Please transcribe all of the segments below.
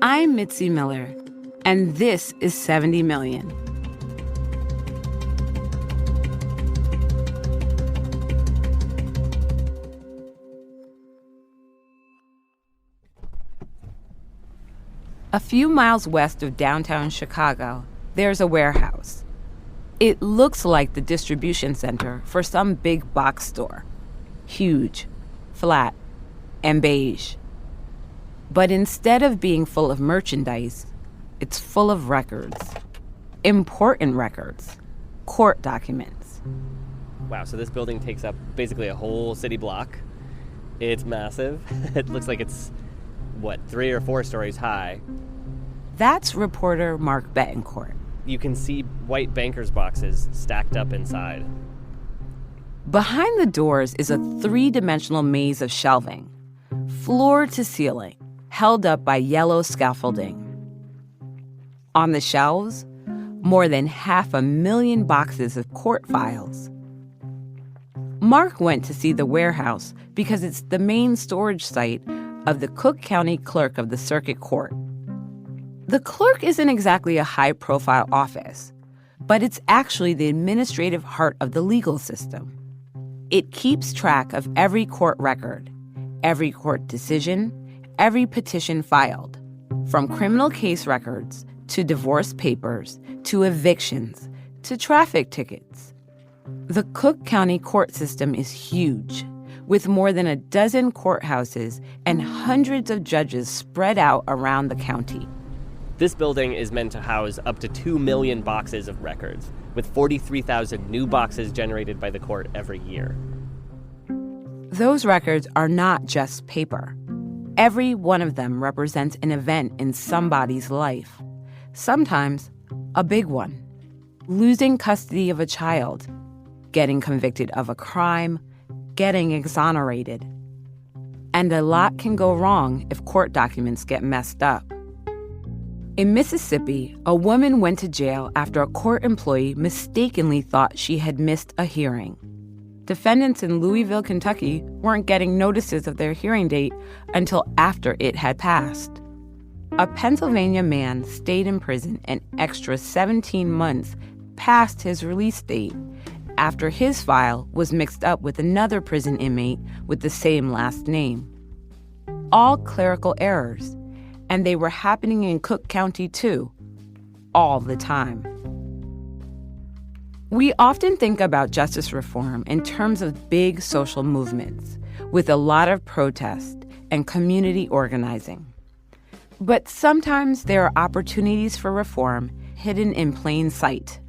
I'm Mitzi Miller, and this is 70 Million. A few miles west of downtown Chicago, there's a warehouse. It looks like the distribution center for some big box store. Huge, flat, and beige. But instead of being full of merchandise, it's full of records. Important records. Court documents. Wow, so this building takes up basically a whole city block. It's massive. It looks like it's, 3 or 4 stories high. That's reporter Mark Betancourt. You can see white banker's boxes stacked up inside. Behind the doors is a 3-dimensional maze of shelving, floor to ceiling, held up by yellow scaffolding. On the shelves, more than 500,000 boxes of court files. Mark went to see the warehouse because it's the main storage site of the Cook County Clerk of the Circuit Court. The clerk isn't exactly a high-profile office, but it's actually the administrative heart of the legal system. It keeps track of every court record, every court decision, every petition filed, from criminal case records to divorce papers to evictions to traffic tickets. The Cook County court system is huge, with more than a dozen courthouses and hundreds of judges spread out around the county. This building is meant to house up to 2 million boxes of records, with 43,000 new boxes generated by the court every year. Those records are not just paper. Every one of them represents an event in somebody's life. Sometimes a big one. Losing custody of a child, getting convicted of a crime, getting exonerated. And a lot can go wrong if court documents get messed up. In Mississippi, a woman went to jail after a court employee mistakenly thought she had missed a hearing. Defendants in Louisville, Kentucky weren't getting notices of their hearing date until after it had passed. A Pennsylvania man stayed in prison an extra 17 months past his release date after his file was mixed up with another prison inmate with the same last name. All clerical errors, and they were happening in Cook County too, all the time. We often think about justice reform in terms of big social movements, with a lot of protest and community organizing. But sometimes there are opportunities for reform hidden in plain sight.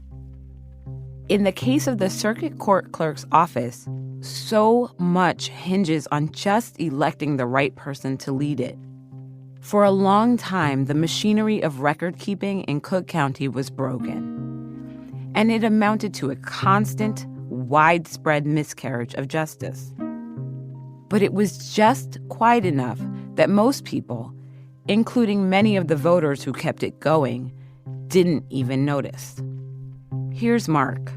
In the case of the circuit court clerk's office, so much hinges on just electing the right person to lead it. For a long time, the machinery of record-keeping in Cook County was broken, and it amounted to a constant, widespread miscarriage of justice. But it was just quiet enough that most people, including many of the voters who kept it going, didn't even notice. Here's Mark.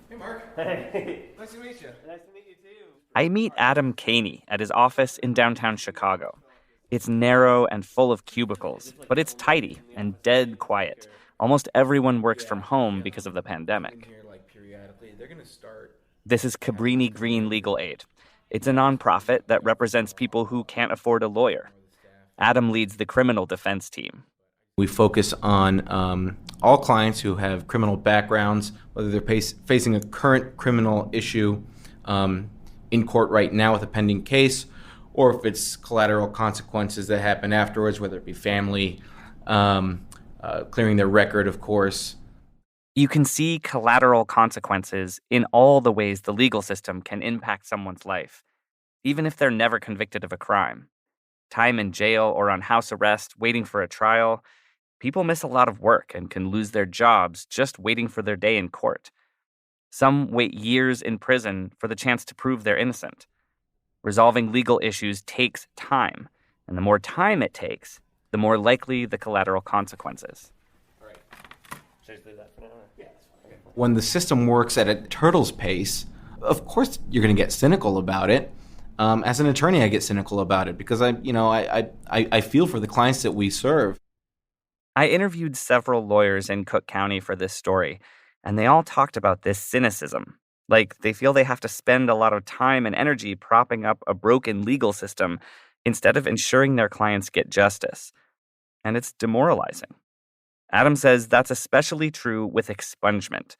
Hey, Mark. Hey. Nice to meet you. Nice to meet you, too. I meet Adam Caney at his office in downtown Chicago. It's narrow and full of cubicles, but it's tidy and dead quiet. Almost everyone works from home because of the pandemic. This is Cabrini Green Legal Aid. It's a nonprofit that represents people who can't afford a lawyer. Adam leads the criminal defense team. We focus on all clients who have criminal backgrounds, whether they're facing a current criminal issue in court right now with a pending case, or if it's collateral consequences that happen afterwards, whether it be family, clearing their record, of course. You can see collateral consequences in all the ways the legal system can impact someone's life, even if they're never convicted of a crime. Time in jail or on house arrest, waiting for a trial. People miss a lot of work and can lose their jobs just waiting for their day in court. Some wait years in prison for the chance to prove they're innocent. Resolving legal issues takes time, and the more time it takes, the more likely the collateral consequences. All right. When the system works at a turtle's pace, of course you're going to get cynical about it. As an attorney, I get cynical about it because I feel for the clients that we serve. I interviewed several lawyers in Cook County for this story, and they all talked about this cynicism. Like, they feel they have to spend a lot of time and energy propping up a broken legal system instead of ensuring their clients get justice. And it's demoralizing. Adam says that's especially true with expungement.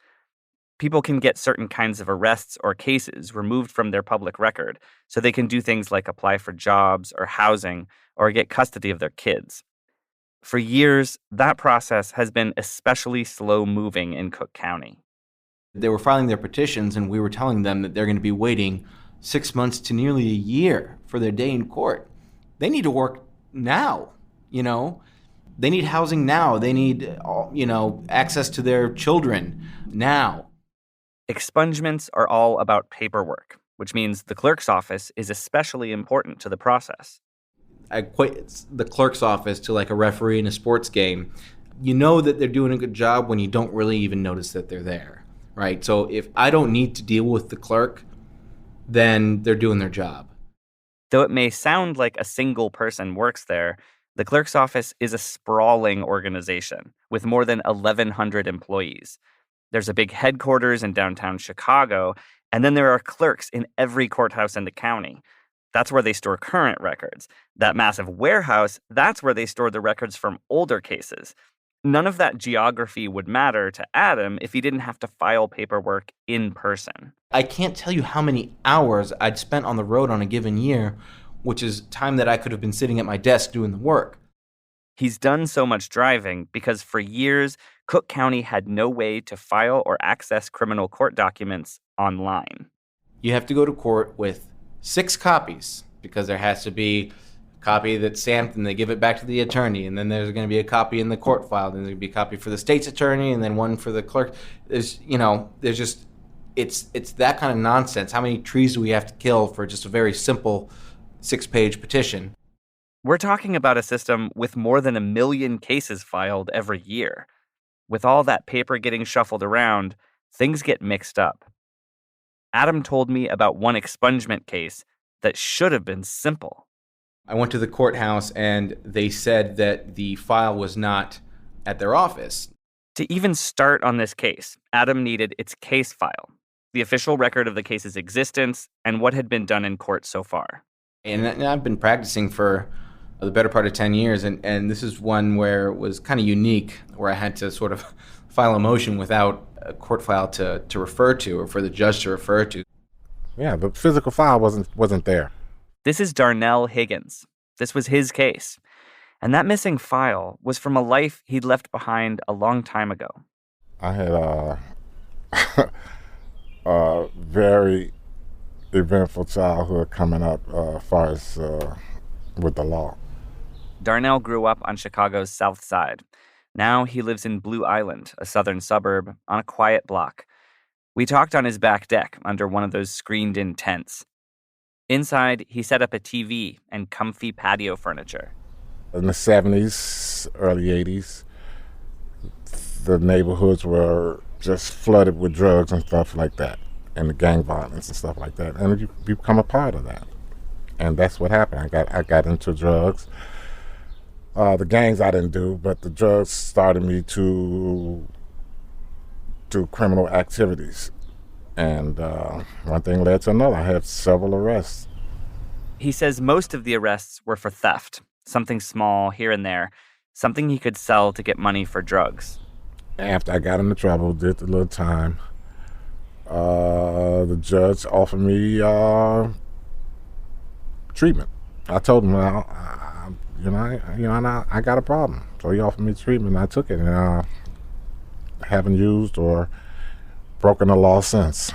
People can get certain kinds of arrests or cases removed from their public record so they can do things like apply for jobs or housing or get custody of their kids. For years, that process has been especially slow-moving in Cook County. They were filing their petitions, and we were telling them that they're going to be waiting 6 months to nearly a year for their day in court. They need to work now, They need housing now. They need, access to their children now. Expungements are all about paperwork, which means the clerk's office is especially important to the process. I equate the clerk's office to like a referee in a sports game. You know that they're doing a good job when you don't really even notice that they're there, right? So if I don't need to deal with the clerk, then they're doing their job. Though it may sound like a single person works there, the clerk's office is a sprawling organization with more than 1,100 employees. There's a big headquarters in downtown Chicago, and then there are clerks in every courthouse in the county. That's where they store current records. That massive warehouse, that's where they store the records from older cases. None of that geography would matter to Adam if he didn't have to file paperwork in person. I can't tell you how many hours I'd spent on the road on a given year, which is time that I could have been sitting at my desk doing the work. He's done so much driving because for years, Cook County had no way to file or access criminal court documents online. You have to go to court with 6 copies because there has to be a copy that's stamped and they give it back to the attorney, and then there's going to be a copy in the court file, then there's going to be a copy for the state's attorney, and then one for the clerk. It's that kind of nonsense. How many trees do we have to kill for just a very simple 6-page petition? We're talking about a system with more than 1 million cases filed every year. With all that paper getting shuffled around, things get mixed up. Adam told me about one expungement case that should have been simple. I went to the courthouse and they said that the file was not at their office. To even start on this case, Adam needed its case file, the official record of the case's existence and what had been done in court so far. And I've been practicing for the better part of 10 years, and this is one where it was kind of unique, where I had to sort of file a motion without a court file to refer to or for the judge to refer to. Yeah, the physical file wasn't there. This is Darnell Higgins. This was his case. And that missing file was from a life he'd left behind a long time ago. I had a very eventful childhood coming up as far as with the law. Darnell grew up on Chicago's South Side. Now he lives in Blue Island, a southern suburb, on a quiet block. We talked on his back deck under one of those screened-in tents. Inside, he set up a TV and comfy patio furniture. In the 70s, early 80s, the neighborhoods were just flooded with drugs and stuff like that, and the gang violence and stuff like that, and you become a part of that. And that's what happened. I got into drugs. The gangs I didn't do, but the drugs started me to do criminal activities. And one thing led to another. I had several arrests. He says most of the arrests were for theft, something small here and there, something he could sell to get money for drugs. After I got into trouble, did a little time, the judge offered me treatment. I told him, I got a problem. So he offered me treatment, and I took it, and I haven't used or broken the law since.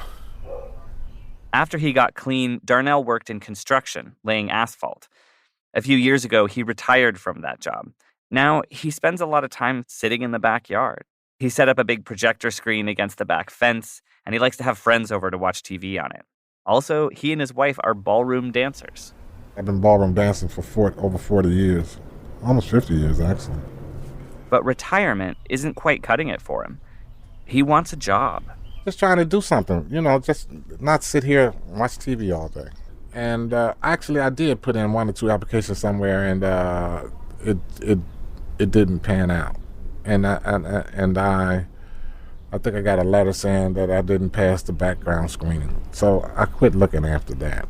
After he got clean, Darnell worked in construction, laying asphalt. A few years ago, he retired from that job. Now, he spends a lot of time sitting in the backyard. He set up a big projector screen against the back fence, and he likes to have friends over to watch TV on it. Also, he and his wife are ballroom dancers. I've been ballroom dancing for over 40 years, almost 50 years, actually. But retirement isn't quite cutting it for him. He wants a job. Just trying to do something, just not sit here and watch TV all day. And actually, I did put in 1 or 2 applications somewhere, and it didn't pan out. And I think I got a letter saying that I didn't pass the background screening. So I quit looking after that.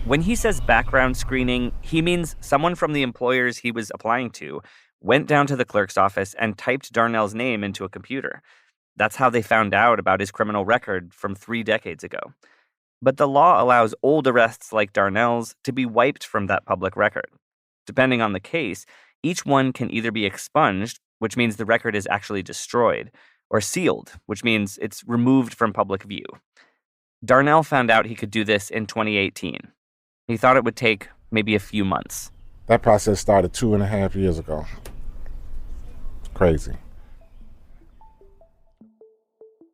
When he says background screening, he means someone from the employers he was applying to went down to the clerk's office and typed Darnell's name into a computer. That's how they found out about his criminal record from 3 decades ago. But the law allows old arrests like Darnell's to be wiped from that public record. Depending on the case, each one can either be expunged, which means the record is actually destroyed, or sealed, which means it's removed from public view. Darnell found out he could do this in 2018. He thought it would take maybe a few months. That process started 2.5 years ago. Crazy.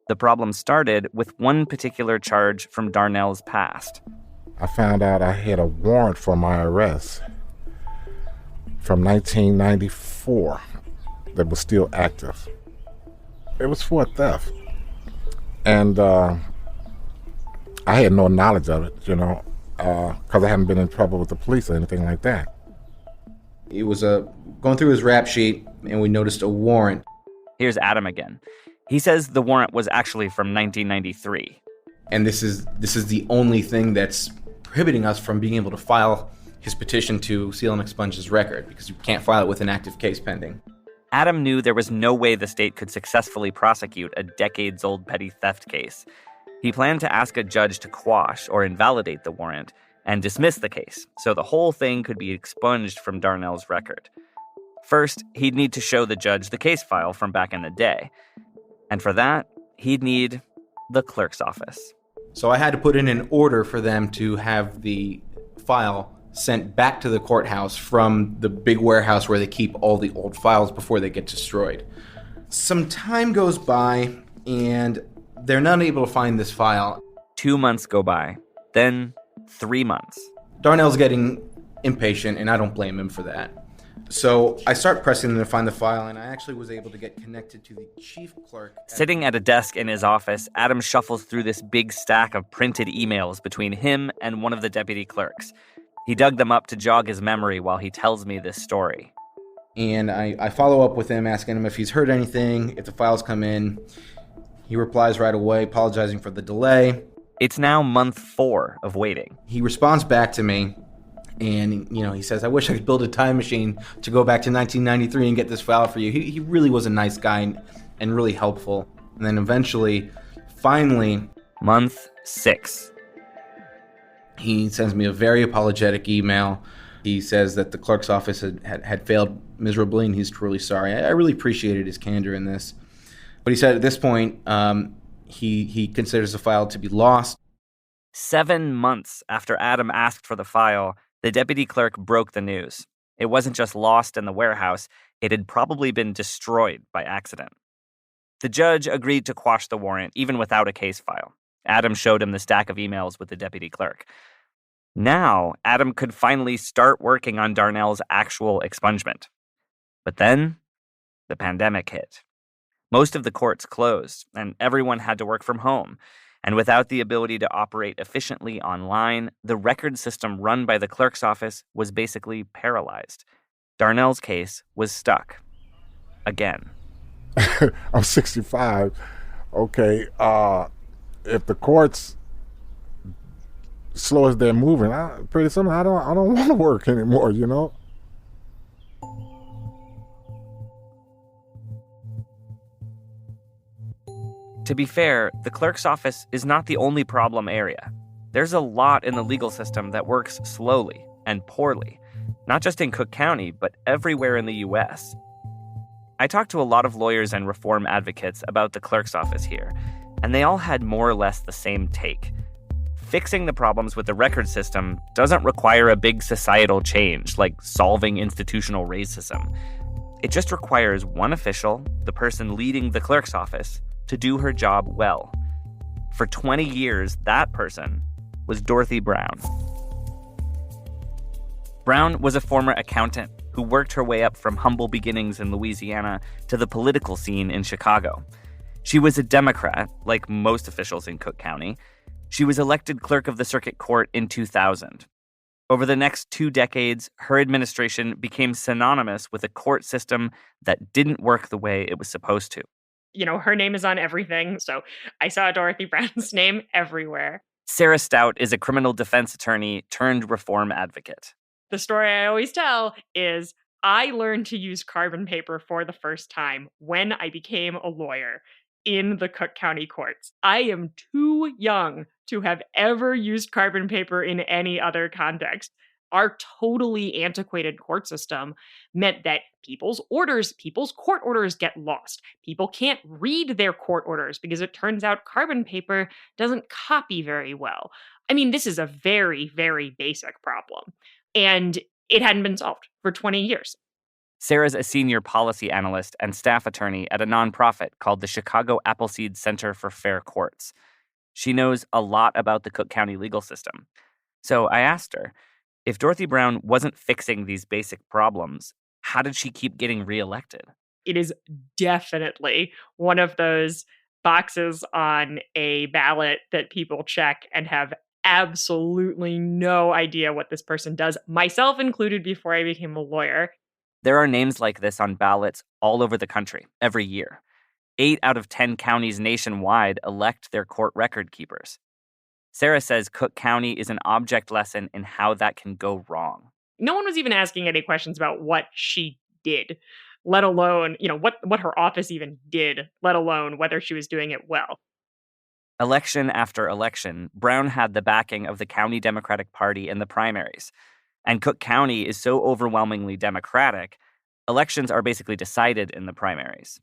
The problem started with one particular charge from Darnell's past. I found out I had a warrant for my arrest from 1994 that was still active. It was for theft. And I had no knowledge of it, because I haven't been in trouble with the police or anything like that. It was going through his rap sheet, and we noticed a warrant. Here's Adam again. He says the warrant was actually from 1993. And this is the only thing that's prohibiting us from being able to file his petition to seal and expunge his record, because you can't file it with an active case pending. Adam knew there was no way the state could successfully prosecute a decades-old petty theft case. He planned to ask a judge to quash or invalidate the warrant and dismiss the case, so the whole thing could be expunged from Darnell's record. First, he'd need to show the judge the case file from back in the day. And for that, he'd need the clerk's office. So I had to put in an order for them to have the file sent back to the courthouse from the big warehouse where they keep all the old files before they get destroyed. Some time goes by, and they're not able to find this file. 2 months go by, then 3 months. Darnell's getting impatient, and I don't blame him for that. So I start pressing them to find the file, and I actually was able to get connected to the chief clerk. Sitting at a desk in his office, Adam shuffles through this big stack of printed emails between him and one of the deputy clerks. He dug them up to jog his memory while he tells me this story. And I follow up with him, asking him if he's heard anything, if the files come in. He replies right away, apologizing for the delay. It's now month 4 of waiting. He responds back to me, and he says, I wish I could build a time machine to go back to 1993 and get this file for you. He really was a nice guy and really helpful. And then eventually, finally... Month 6. He sends me a very apologetic email. He says that the clerk's office had failed miserably, and he's truly sorry. I really appreciated his candor in this. But he said at this point, he considers the file to be lost. 7 months after Adam asked for the file, the deputy clerk broke the news. It wasn't just lost in the warehouse, it had probably been destroyed by accident. The judge agreed to quash the warrant, even without a case file. Adam showed him the stack of emails with the deputy clerk. Now, Adam could finally start working on Darnell's actual expungement. But then, the pandemic hit. Most of the courts closed, and everyone had to work from home. And without the ability to operate efficiently online, the record system run by the clerk's office was basically paralyzed. Darnell's case was stuck. Again. I'm 65. Okay, if the courts slow as they're moving, pretty soon I don't want to work anymore, To be fair, the clerk's office is not the only problem area. There's a lot in the legal system that works slowly and poorly, not just in Cook County, but everywhere in the U.S. I talked to a lot of lawyers and reform advocates about the clerk's office here, and they all had more or less the same take. Fixing the problems with the record system doesn't require a big societal change, like solving institutional racism. It just requires one official, the person leading the clerk's office, to do her job well. For 20 years, that person was Dorothy Brown. Brown was a former accountant who worked her way up from humble beginnings in Louisiana to the political scene in Chicago. She was a Democrat, like most officials in Cook County. She was elected clerk of the circuit court in 2000. Over the next 2 decades, her administration became synonymous with a court system that didn't work the way it was supposed to. Her name is on everything, so I saw Dorothy Brown's name everywhere. Sarah Stout is a criminal defense attorney turned reform advocate. The story I always tell is I learned to use carbon paper for the first time when I became a lawyer in the Cook County courts. I am too young to have ever used carbon paper in any other context. Our totally antiquated court system meant that people's court orders get lost. People can't read their court orders because it turns out carbon paper doesn't copy very well. I mean, this is a very, very basic problem. And it hadn't been solved for 20 years. Sarah's a senior policy analyst and staff attorney at a nonprofit called the Chicago Appleseed Center for Fair Courts. She knows a lot about the Cook County legal system. So I asked her, if Dorothy Brown wasn't fixing these basic problems, how did she keep getting reelected? It is definitely one of those boxes on a ballot that people check and have absolutely no idea what this person does, myself included before I became a lawyer. There are names like this on ballots all over the country every year. 8 out of 10 counties nationwide elect their court record keepers. Sarah says Cook County is an object lesson in how that can go wrong. No one was even asking any questions about what she did, let alone, what her office even did, let alone whether she was doing it well. Election after election, Brown had the backing of the County Democratic Party in the primaries. And Cook County is so overwhelmingly Democratic, elections are basically decided in the primaries.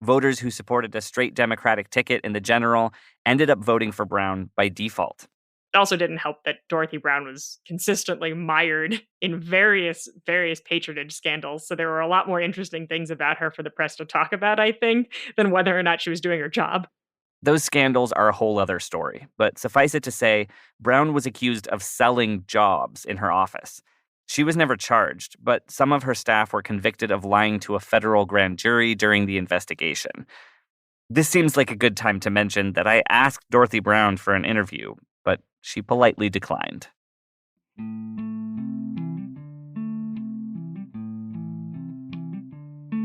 Voters who supported a straight Democratic ticket in the general ended up voting for Brown by default. It also didn't help that Dorothy Brown was consistently mired in various patronage scandals, so there were a lot more interesting things about her for the press to talk about, I think, than whether or not she was doing her job. Those scandals are a whole other story, but suffice it to say, Brown was accused of selling jobs in her office. She was never charged, but some of her staff were convicted of lying to a federal grand jury during the investigation. This seems like a good time to mention that I asked Dorothy Brown for an interview, but she politely declined.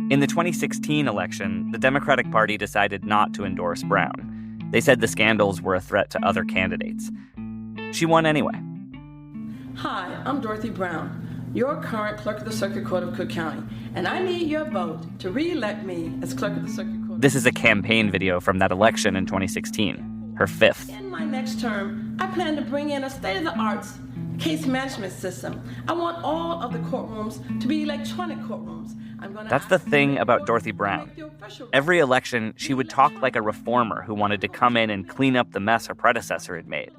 In the 2016 election, the Democratic Party decided not to endorse Brown. They said the scandals were a threat to other candidates. She won anyway. Hi, I'm Dorothy Brown, your current clerk of the Circuit Court of Cook County, and I need your vote to re-elect me as clerk of the Circuit Court. This is a campaign video from that election in 2016, her 5th. In my next term, I plan to bring in a state-of-the-art case management system. I want all of the courtrooms to be electronic courtrooms. That's the thing about Dorothy Brown. Every election, she would talk like a reformer who wanted to come in and clean up the mess her predecessor had made.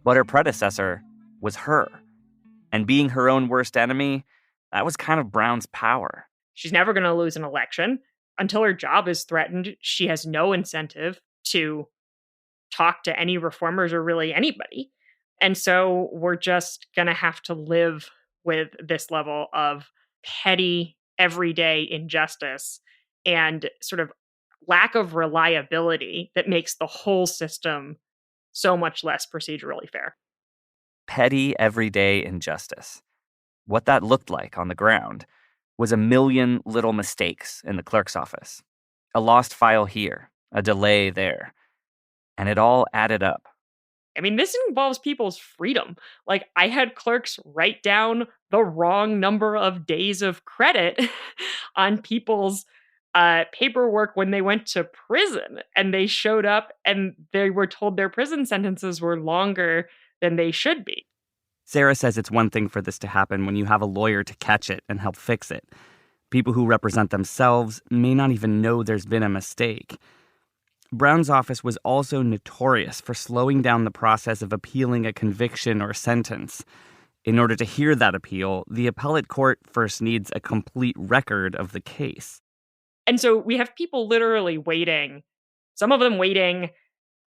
But her predecessor was her. And being her own worst enemy, that was kind of Brown's power. She's never going to lose an election. Until her job is threatened, she has no incentive to talk to any reformers or really anybody. And so we're just going to have to live with this level of petty, everyday injustice and sort of lack of reliability that makes the whole system so much less procedurally fair. Petty, everyday injustice. What that looked like on the ground was a million little mistakes in the clerk's office. A lost file here, a delay there. And it all added up. I mean, this involves people's freedom. Like, I had clerks write down the wrong number of days of credit on people's paperwork when they went to prison. And they showed up and they were told their prison sentences were longer than they should be. Sarah says it's one thing for this to happen when you have a lawyer to catch it and help fix it. People who represent themselves may not even know there's been a mistake. Brown's office was also notorious for slowing down the process of appealing a conviction or sentence. In order to hear that appeal, the appellate court first needs a complete record of the case. And so we have people literally waiting, some of them waiting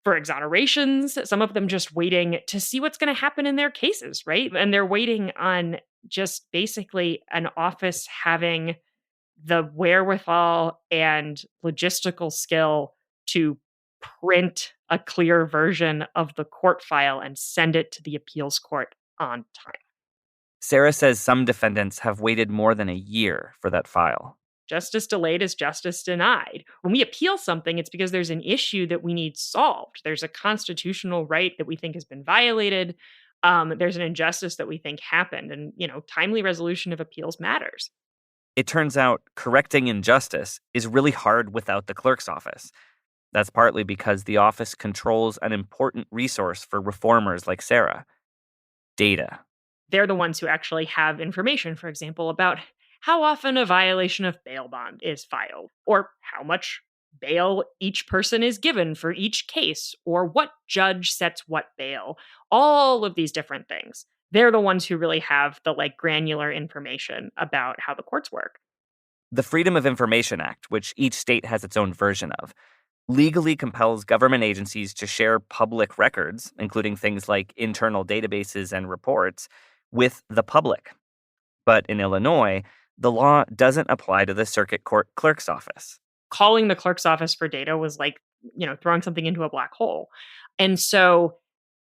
for exonerations, some of them just waiting to see what's going to happen in their cases, right? And they're waiting on just basically an office having the wherewithal and logistical skill to print a clear version of the court file and send it to the appeals court on time. Sarah says some defendants have waited more than a year for that file. Justice delayed is justice denied. When we appeal something, it's because there's an issue that we need solved. There's a constitutional right that we think has been violated. There's an injustice that we think happened. And, timely resolution of appeals matters. It turns out correcting injustice is really hard without the clerk's office. That's partly because the office controls an important resource for reformers like Sarah: data. They're the ones who actually have information, for example, about how often a violation of bail bond is filed, or how much bail each person is given for each case, or what judge sets what bail. All of these different things. They're the ones who really have the granular information about how the courts work. The Freedom of Information Act, which each state has its own version of, legally compels government agencies to share public records, including things like internal databases and reports, with the public. But in Illinois, the law doesn't apply to the circuit court clerk's office. Calling the clerk's office for data was like, throwing something into a black hole. And so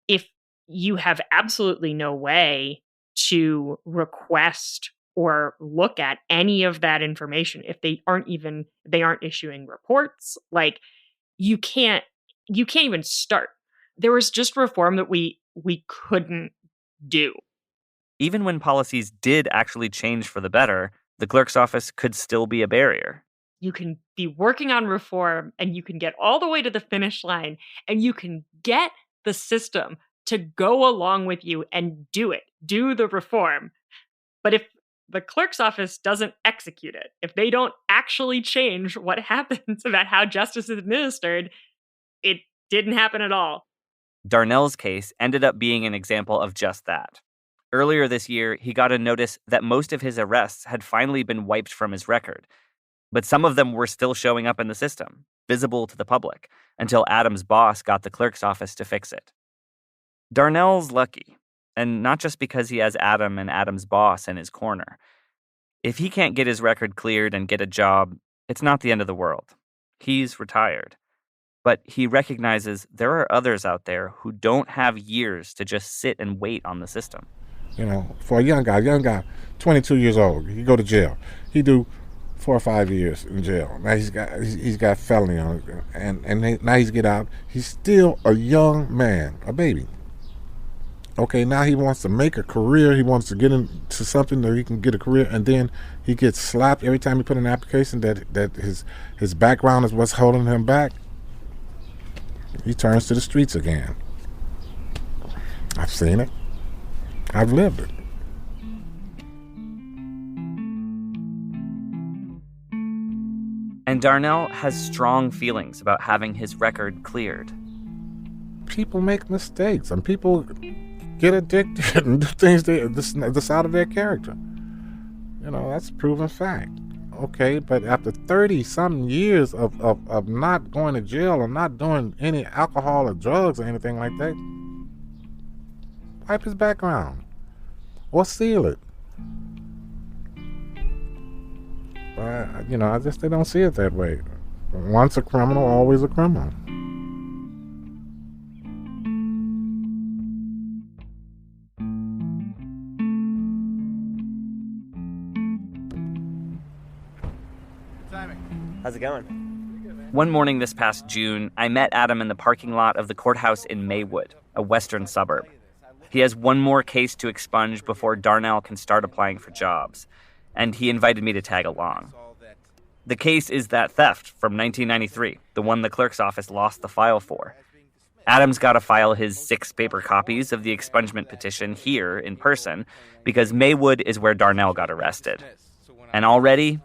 if you have absolutely no way to request or look at any of that information, if they aren't issuing reports, you can't even start. There was just reform that we couldn't do. Even when policies did actually change for the better, the clerk's office could still be a barrier. You can be working on reform and you can get all the way to the finish line and you can get the system to go along with you and do the reform. But if the clerk's office doesn't execute it, if they don't actually change what happens about how justice is administered, it didn't happen at all. Darnell's case ended up being an example of just that. Earlier this year, he got a notice that most of his arrests had finally been wiped from his record. But some of them were still showing up in the system, visible to the public, until Adam's boss got the clerk's office to fix it. Darnell's lucky, and not just because he has Adam and Adam's boss in his corner. If he can't get his record cleared and get a job, it's not the end of the world. He's retired. But he recognizes there are others out there who don't have years to just sit and wait on the system. For a young guy, 22 years old, he go to jail. He do 4 or 5 years in jail. Now he's got felony on it, and now he's get out. He's still a young man, a baby. Okay, now he wants to make a career. He wants to get into something that he can get a career, and then he gets slapped every time he put in an application that his background is what's holding him back. He turns to the streets again. I've seen it. I've lived it. And Darnell has strong feelings about having his record cleared. People make mistakes, and people get addicted and do things that's out of their character. That's a proven fact. Okay, but after 30-something years of not going to jail or not doing any alcohol or drugs or anything like that, wipe his background or seal it. But, I guess they don't see it that way. Once a criminal, always a criminal. How's it going? One morning this past June, I met Adam in the parking lot of the courthouse in Maywood, a western suburb. He has one more case to expunge before Darnell can start applying for jobs, and he invited me to tag along. The case is that theft from 1993, the one the clerk's office lost the file for. Adam's got to file his 6 paper copies of the expungement petition here in person because Maywood is where Darnell got arrested. And already,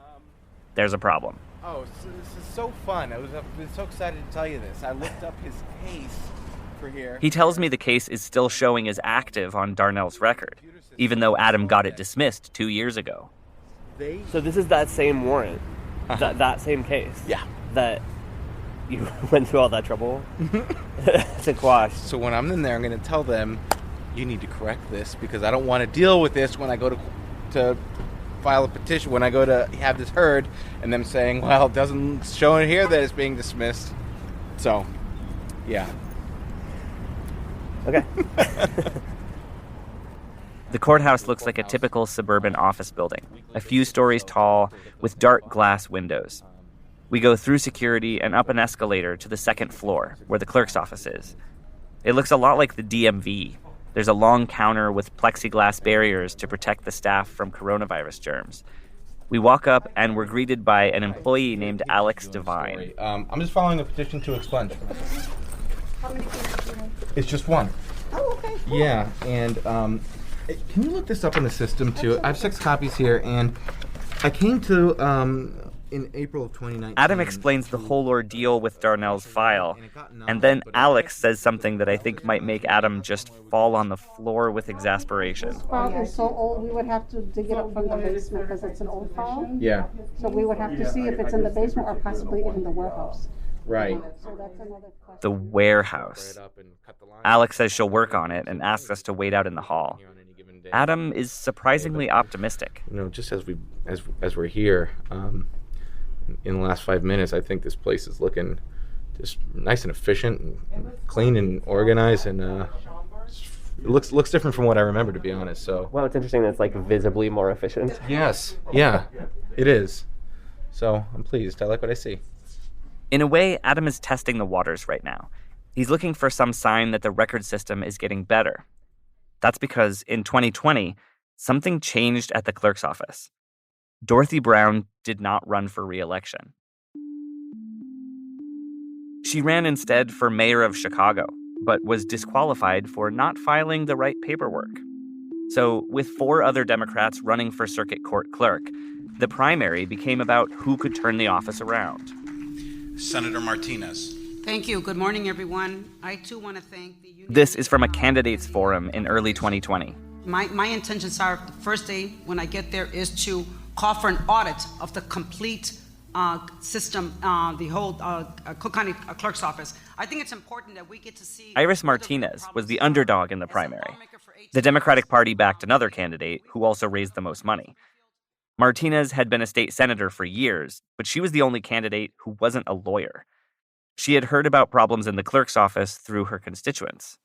there's a problem. Oh, this is so fun. I was so excited to tell you this. I looked up his case for here. He tells me the case is still showing as active on Darnell's record, even though Adam got it dismissed 2 years ago. So this is that same warrant, that same case? Yeah. That you went through all that trouble to quash. So when I'm in there, I'm going to tell them, you need to correct this because I don't want to deal with this when I go to file a petition, when I go to have this heard, and them saying, well, it doesn't show in here that it's being dismissed. So, yeah. Okay. The courthouse looks like a typical suburban office building, a few stories tall with dark glass windows. We go through security and up an escalator to the second floor, where the clerk's office is. It looks a lot like the DMV. There's a long counter with plexiglass barriers to protect the staff from coronavirus germs. We walk up and we're greeted by an employee named Alex Devine. I'm just following a petition to expunge. How many cases do you have? It's just one. Oh, okay. Cool. Yeah, and can you look this up in the system too? I have 6 copies here, and I came to in April of 2019. Adam explains the whole ordeal with Darnell's file, and then Alex says something that I think might make Adam just fall on the floor with exasperation. This file is so old, we would have to dig it up from the basement because it's an old file. Yeah. So we would have to see if it's in the basement or possibly even the warehouse. Right. So that's another question. The warehouse. Alex says she'll work on it and asks us to wait out in the hall. Adam is surprisingly optimistic. You know, just as we're here, in the last 5 minutes, I think this place is looking just nice and efficient, and clean and organized, and it looks different from what I remember, to be honest. So. Well, it's interesting that it's like visibly more efficient. Yes. Yeah, it is. So I'm pleased. I like what I see. In a way, Adam is testing the waters right now. He's looking for some sign that the record system is getting better. That's because in 2020, something changed at the clerk's office. Dorothy Brown did not run for re-election. She ran instead for mayor of Chicago, but was disqualified for not filing the right paperwork. So, with 4 other Democrats running for circuit court clerk, the primary became about who could turn the office around. Senator Martinez. Thank you. Good morning, everyone. I, too, want to thank the union. This is from a candidates forum in early 2020. My intentions are, the first day when I get there is to call for an audit of the complete system, the whole Cook County Clerk's office. I think it's important that we get to see... Iris Martinez was the underdog in the primary. The Democratic Party backed another candidate who also raised the most money. Martinez had been a state senator for years, but she was the only candidate who wasn't a lawyer. She had heard about problems in the clerk's office through her constituents.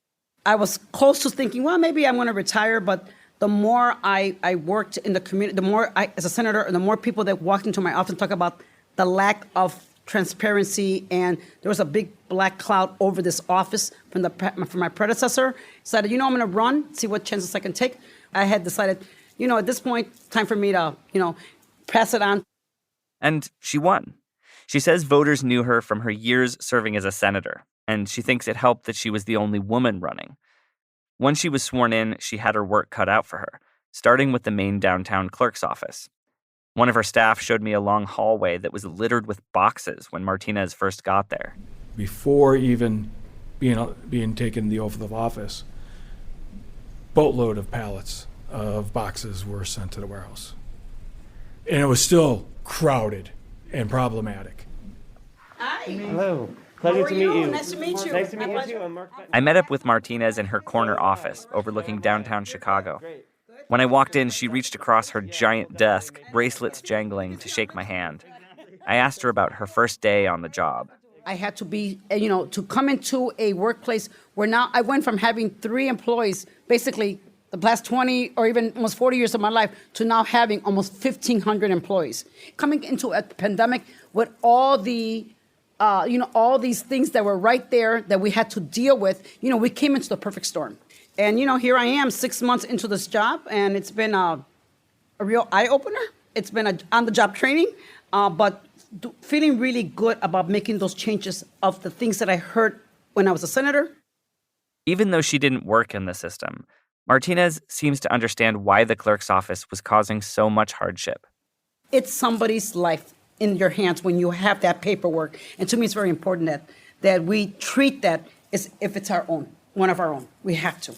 I was close to thinking, well, maybe I'm going to retire, but the more I worked in the community, the more as a senator, the more people that walked into my office and talk about the lack of transparency, and there was a big black cloud over this office from my predecessor. Decided, I'm going to run, see what chances I can take. I had decided, at this point, time for me to, pass it on. And she won. She says voters knew her from her years serving as a senator, and she thinks it helped that she was the only woman running. Once she was sworn in, she had her work cut out for her, starting with the main downtown clerk's office. One of her staff showed me a long hallway that was littered with boxes when Martinez first got there. Before even being taken the oath of office, boatload of pallets of boxes were sent to the warehouse. And it was still crowded and problematic. Hi. Hello. Pleasure to meet you. Nice to meet you. Nice to meet you too. I'm Mark Betancourt. I met up with Martinez in her corner office overlooking downtown Chicago. When I walked in, she reached across her giant desk, bracelets jangling, to shake my hand. I asked her about her first day on the job. I had to be, to come into a workplace where now I went from having 3 employees, basically the last 20 or even almost 40 years of my life, to now having almost 1,500 employees. Coming into a pandemic with all the, all these things that were right there that we had to deal with, we came into the perfect storm. And, here I am 6 months into this job, and it's been a real eye-opener. It's been on-the-job training, but feeling really good about making those changes of the things that I heard when I was a senator. Even though she didn't work in the system, Martinez seems to understand why the clerk's office was causing so much hardship. It's somebody's life in your hands when you have that paperwork. And to me, it's very important that we treat that as if it's our own, one of our own. We have to.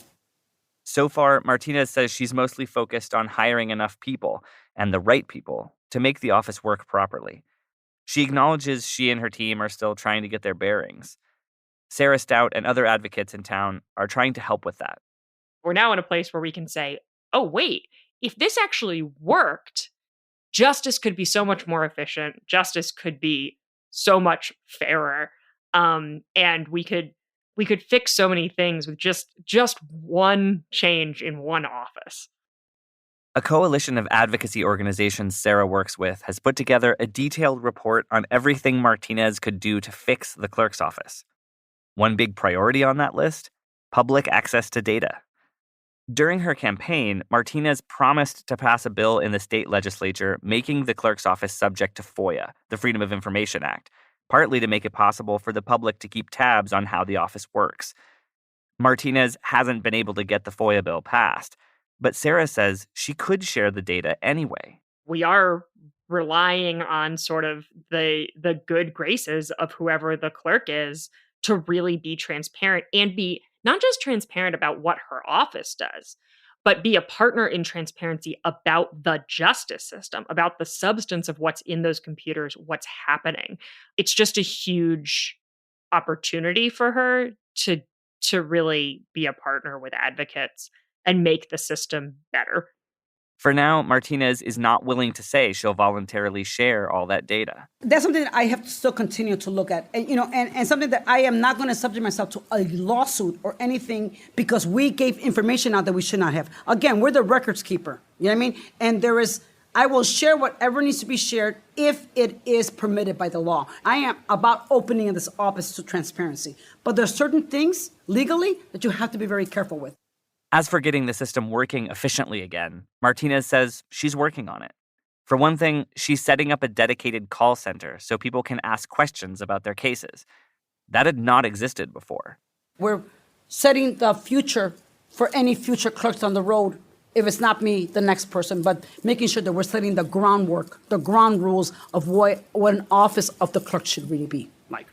So far, Martinez says she's mostly focused on hiring enough people, and the right people, to make the office work properly. She acknowledges she and her team are still trying to get their bearings. Sarah Stout and other advocates in town are trying to help with that. We're now in a place where we can say, oh, wait, if this actually worked, justice could be so much more efficient. Justice could be so much fairer. And we could fix so many things with just one change in one office. A coalition of advocacy organizations Sarah works with has put together a detailed report on everything Martinez could do to fix the clerk's office. One big priority on that list: public access to data. During her campaign, Martinez promised to pass a bill in the state legislature making the clerk's office subject to FOIA, the Freedom of Information Act, partly to make it possible for the public to keep tabs on how the office works. Martinez hasn't been able to get the FOIA bill passed, but Sarah says she could share the data anyway. We are relying on sort of the good graces of whoever the clerk is to really be transparent and be not just transparent about what her office does, but be a partner in transparency about the justice system, about the substance of what's in those computers, what's happening. It's just a huge opportunity for her to really be a partner with advocates and make the system better. For now, Martinez is not willing to say she'll voluntarily share all that data. That's something that I have to still continue to look at, and something that I am not going to subject myself to a lawsuit or anything because we gave information out that we should not have. Again, we're the records keeper. You know what I mean? And I will share whatever needs to be shared if it is permitted by the law. I am about opening this office to transparency, but there's certain things legally that you have to be very careful with. As for getting the system working efficiently again, Martinez says she's working on it. For one thing, she's setting up a dedicated call center so people can ask questions about their cases. That had not existed before. We're setting the future for any future clerks on the road. If it's not me, the next person, but making sure that we're setting the groundwork, the ground rules of what an office of the clerk should really be like.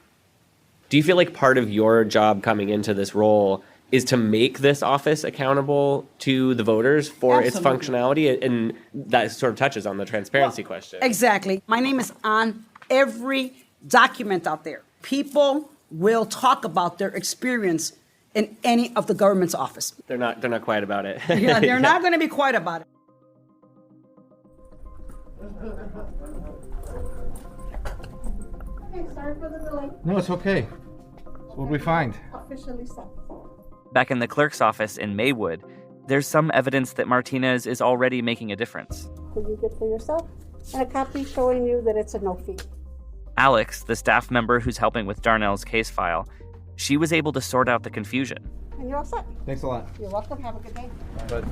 Do you feel like part of your job coming into this role is to make this office accountable to the voters for its functionality? And that sort of touches on the transparency question. Exactly. My name is on every document out there. People will talk about their experience in any of the government's office. They're not quiet about it. Yeah, they're not going to be quiet about it. Okay, sorry for the delay. No, it's okay. So what do we find? Officially set. Back in the clerk's office in Maywood, there's some evidence that Martinez is already making a difference. Could you get for yourself? And a copy showing you that it's a no fee. Alex, the staff member who's helping with Darnell's case file, she was able to sort out the confusion. And you're all set. Thanks a lot. You're welcome. Have a good day. But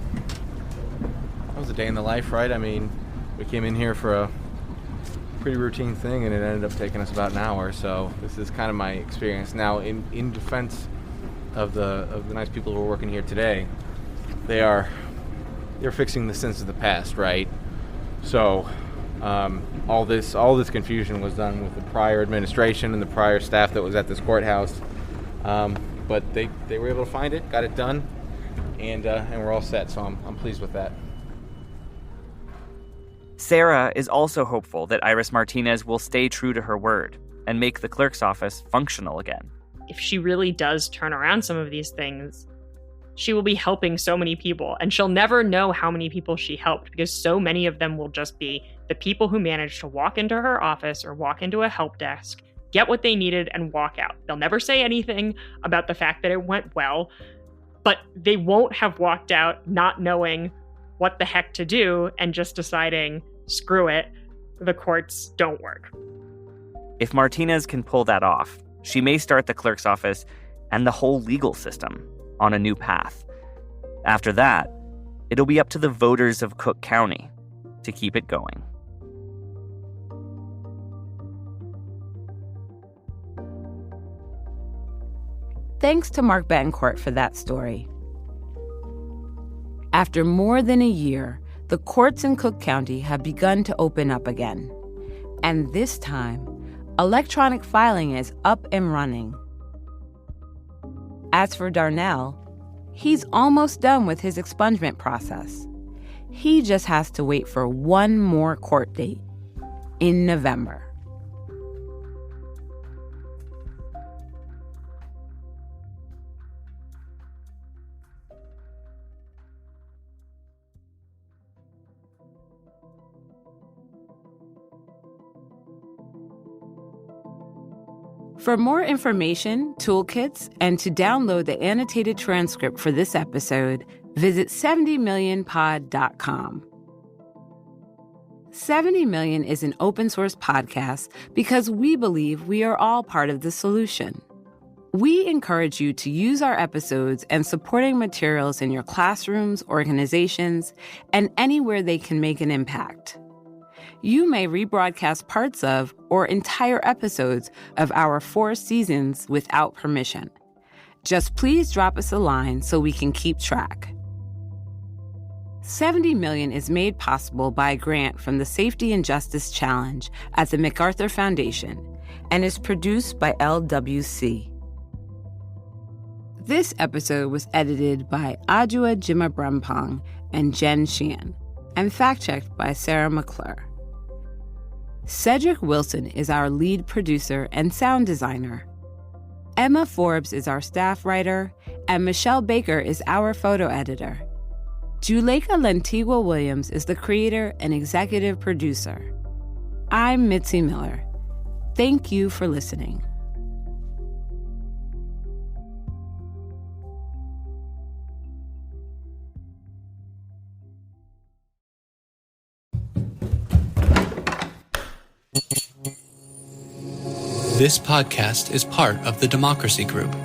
that was a day in the life, right? I mean, we came in here for a pretty routine thing, and it ended up taking us about an hour. So this is kind of my experience. Now, in defense of the nice people who are working here today, they're fixing the sins of the past, right? So all this confusion was done with the prior administration and the prior staff that was at this courthouse. But they were able to find it, got it done, and we're all set. So I'm pleased with that. Sarah is also hopeful that Iris Martinez will stay true to her word and make the clerk's office functional again. If she really does turn around some of these things, she will be helping so many people, and she'll never know how many people she helped because so many of them will just be the people who managed to walk into her office or walk into a help desk, get what they needed, and walk out. They'll never say anything about the fact that it went well, but they won't have walked out not knowing what the heck to do and just deciding, screw it, the courts don't work. If Martinez can pull that off, she may start the clerk's office and the whole legal system on a new path. After that, it'll be up to the voters of Cook County to keep it going. Thanks to Mark Betancourt for that story. After more than a year, the courts in Cook County have begun to open up again. And this time, electronic filing is up and running. As for Darnell, he's almost done with his expungement process. He just has to wait for one more court date in November. For more information, toolkits, and to download the annotated transcript for this episode, visit 70millionpod.com. 70 Million is an open-source podcast because we believe we are all part of the solution. We encourage you to use our episodes and supporting materials in your classrooms, organizations, and anywhere they can make an impact. You may rebroadcast parts of or entire episodes of our 4 seasons without permission. Just please drop us a line so we can keep track. 70 Million is made possible by a grant from the Safety and Justice Challenge at the MacArthur Foundation and is produced by LWC. This episode was edited by Adjoa Jimabrempong and Jen Sheehan and fact-checked by Sarah McClure. Cedric Wilson is our lead producer and sound designer. Emma Forbes is our staff writer, and Michelle Baker is our photo editor. Juleka Lantigua-Williams is the creator and executive producer. I'm Mitzi Miller. Thank you for listening. This podcast is part of the Democracy Group.